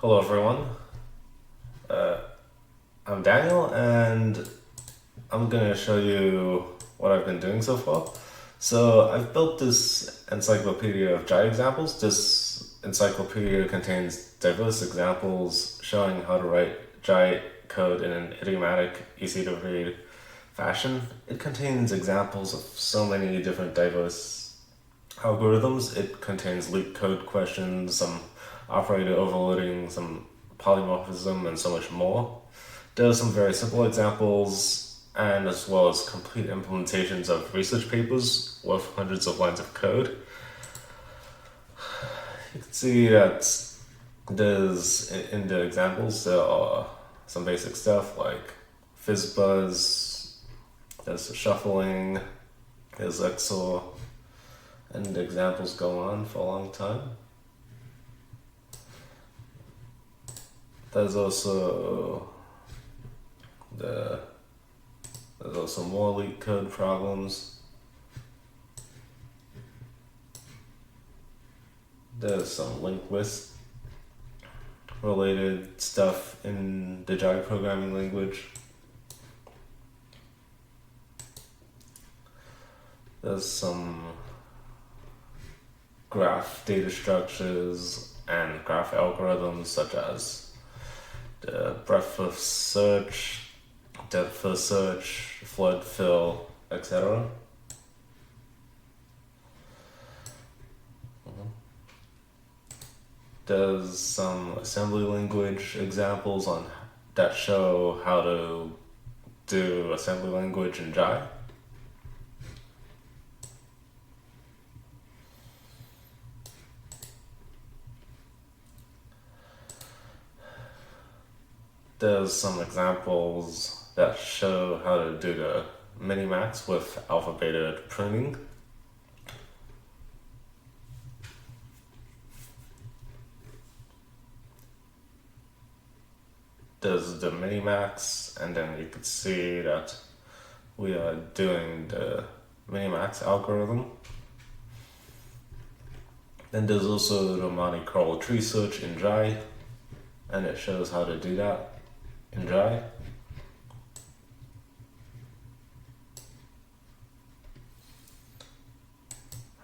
Hello everyone, I'm Daniel and I'm going to show you what I've been doing so far. So I've built this Encyclopedia of Jai Examples. This encyclopedia contains diverse examples showing how to write Jai code in an idiomatic, easy to read fashion. It contains examples of so many different diverse algorithms. It contains leak code questions, some operator overloading, some polymorphism, and so much more. There's some very simple examples, and as well as complete implementations of research papers with hundreds of lines of code. You can see that there's, in the examples, there are some basic stuff like fizzbuzz, there's shuffling, there's XOR, and the examples go on for a long time. There's also more leak code problems. There's some linked list related stuff in the Jai programming language. There's some graph data structures and graph algorithms such as the breadth first search, depth first search, flood fill, etc. There's some assembly language examples that show how to do assembly language in Jai. There's some examples that show how to do the minimax with alpha beta pruning. There's the minimax, and then you can see that we are doing the minimax algorithm. Then there's also the Monte Carlo tree search in Jai, and it shows how to do that in Jai.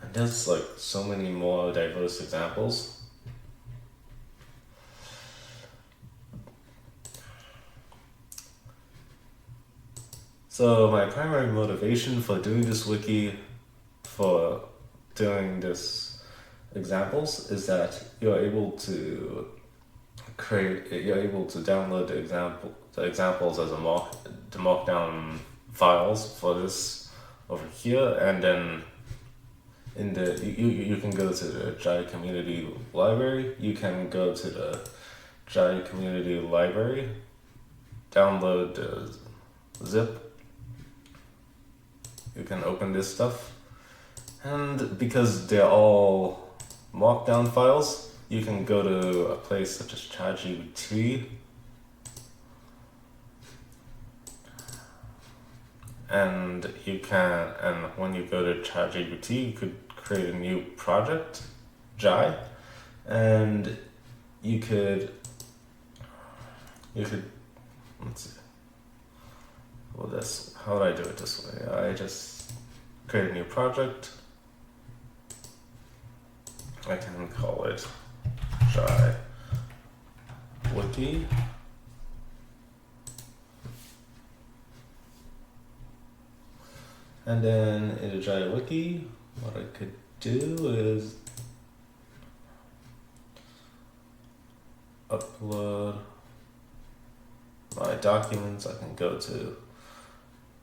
And there's like so many more diverse examples. So my primary motivation for doing this wiki, for doing this examples, is that you're able to download the examples as the markdown files for this over here, and then you can go to the Jai community library. You can go to the Jai community library, download the zip. You can open this stuff, and because they're all markdown files, you can go to a place such as ChatGPT, and when you go to ChatGPT, you could create a new project, Jai, and you could let's see. Well, how would I do it this way? I just create a new project. I can call it Jai Wiki. And then in the Jai Wiki, what I could do is upload my documents. I can go to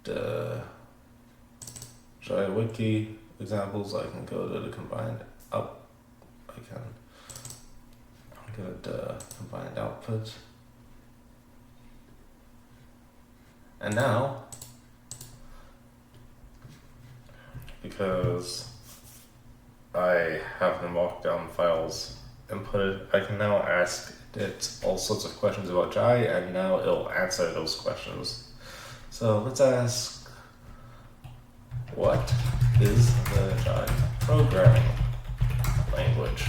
the Jai Wiki examples. I can go to the combined up. I can go to the combined output. And now, because I have the markdown files inputted, I can now ask it all sorts of questions about Jai, and now it'll answer those questions. So let's ask, what is the Jai programming language?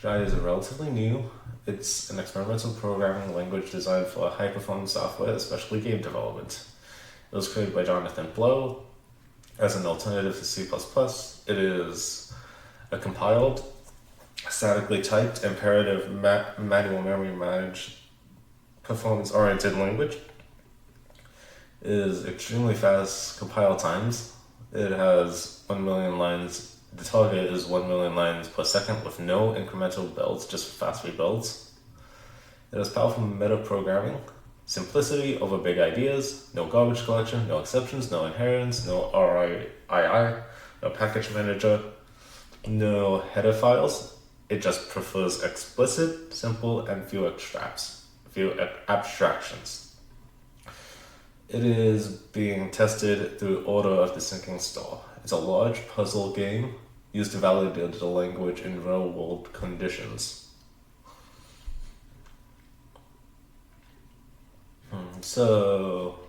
Jai is relatively new. It's an experimental programming language designed for high-performance software, especially game development. It was created by Jonathan Blow as an alternative to C++. It is a compiled, statically typed, imperative, manual memory managed, performance-oriented language. It is extremely fast compile times. It has 1 million lines. The target is 1 million lines per second with no incremental builds, just fast rebuilds. It has powerful meta-programming, simplicity over big ideas, no garbage collection, no exceptions, no inheritance, no RII, no package manager, no header files. It just prefers explicit, simple, and few abstractions. It is being tested through order of the sinking star. It's a large puzzle game used to validate the language in real-world conditions. So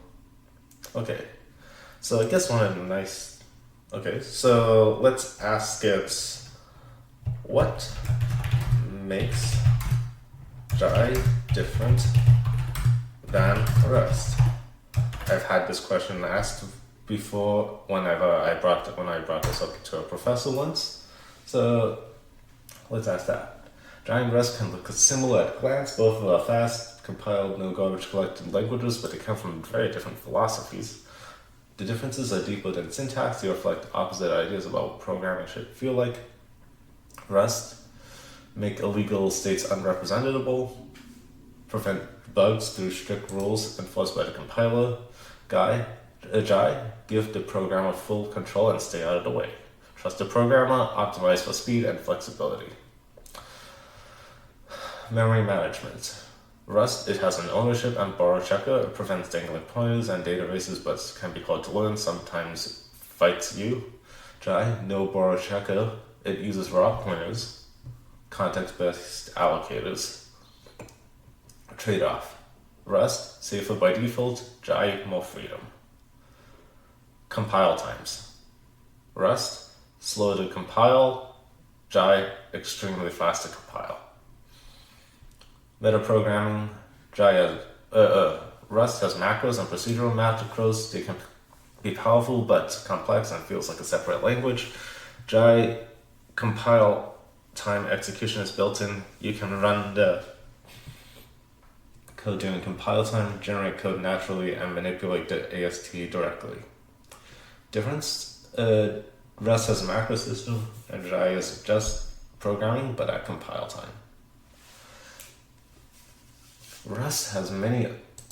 I guess one of the nice... so let's ask it, what makes Jai different than Rust? I've had this question asked before when I brought this up to a professor once. So let's ask that. Jai and Rust can look similar at a glance. Both are fast, compiled, no garbage collected languages, but they come from very different philosophies. The differences are deeper than syntax. They reflect opposite ideas about what programming should feel like. Rust make illegal states unrepresentable, prevent bugs through strict rules enforced by the compiler. Jai give the programmer full control and stay out of the way. Trust the programmer, optimize for speed and flexibility. Memory management. Rust, it has an ownership and borrow checker. It prevents dangling pointers and databases, but can be hard to learn, sometimes fights you. Jai, no borrow checker. It uses raw pointers, context-based allocators. Trade-off. Rust, safer by default. Jai, more freedom. Compile times. Rust, slow to compile. Jai, extremely fast to compile. Metaprogramming. Rust has macros and procedural macros. They can be powerful but complex and feels like a separate language. Jai, compile time execution is built in. You can run the code during compile time, generate code naturally, and manipulate the AST directly. Difference? Rust has a macro system, and Jai is just programming, but at compile time. Rust has many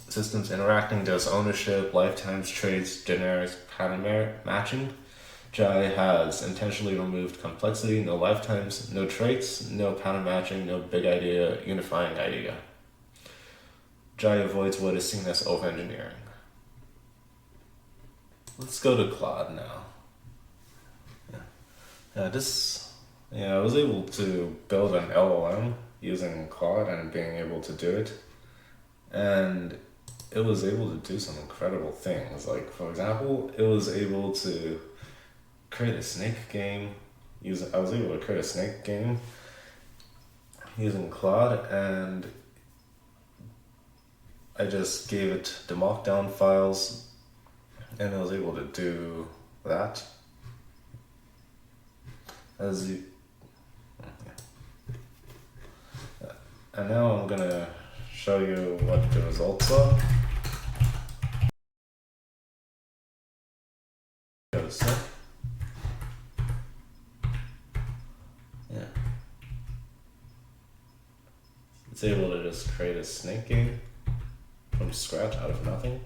systems interacting. There's ownership, lifetimes, trades, generics, pattern matching. Jai has intentionally removed complexity, no lifetimes, no traits, no pattern matching, no big idea, unifying idea. Jai avoids what is seen as over-engineering. Let's go to Claude now. I was able to build an LLM using Claude and being able to do it. And it was able to do some incredible things. Like, for example, it was able to create a snake game. I was able to create a snake game using Claude, and I just gave it the markdown files, and I was able to do that. And now I'm gonna show you what the results are. Go to snake. It's able to just create a snake game from scratch out of nothing.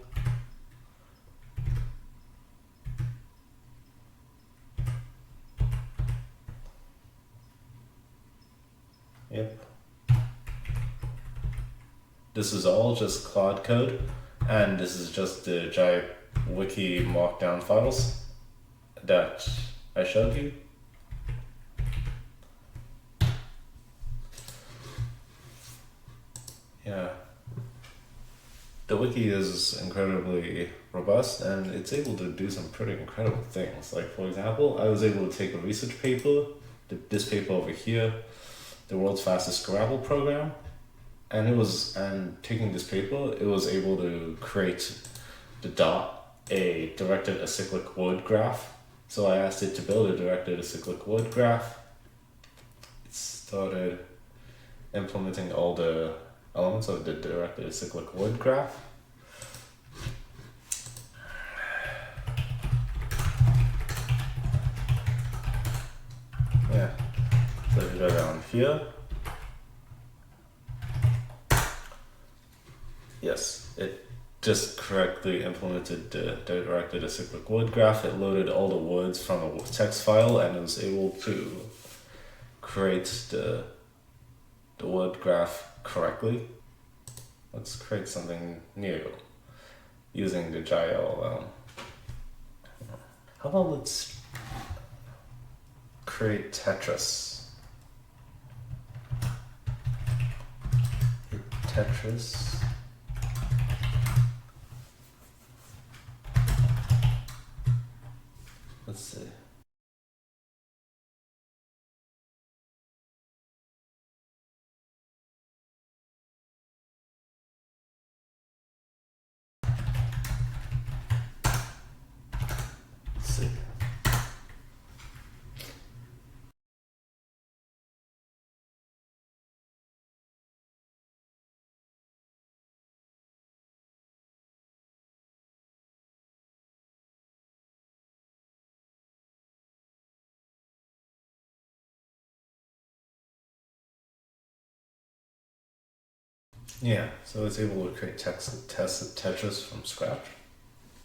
Yep. This is all just Claude code, and this is just the Jai wiki markdown files that I showed you. Yeah. The wiki is incredibly robust, and it's able to do some pretty incredible things. Like, for example, I was able to take a research paper, this paper over here, the world's fastest Scrabble program. And taking this paper, it was able to create the dot, a directed acyclic word graph. So I asked it to build a directed acyclic word graph. It started implementing all the elements of the directed acyclic word graph. Yeah, so if you go down here, yes, it just correctly implemented the directed acyclic word graph. It loaded all the words from a text file and was able to create the word graph correctly. Let's create something new using the Jai LLM. How about let's create Tetris. Hit Tetris. Let's see. Let's see. Yeah, so it's able to create Tetris from scratch.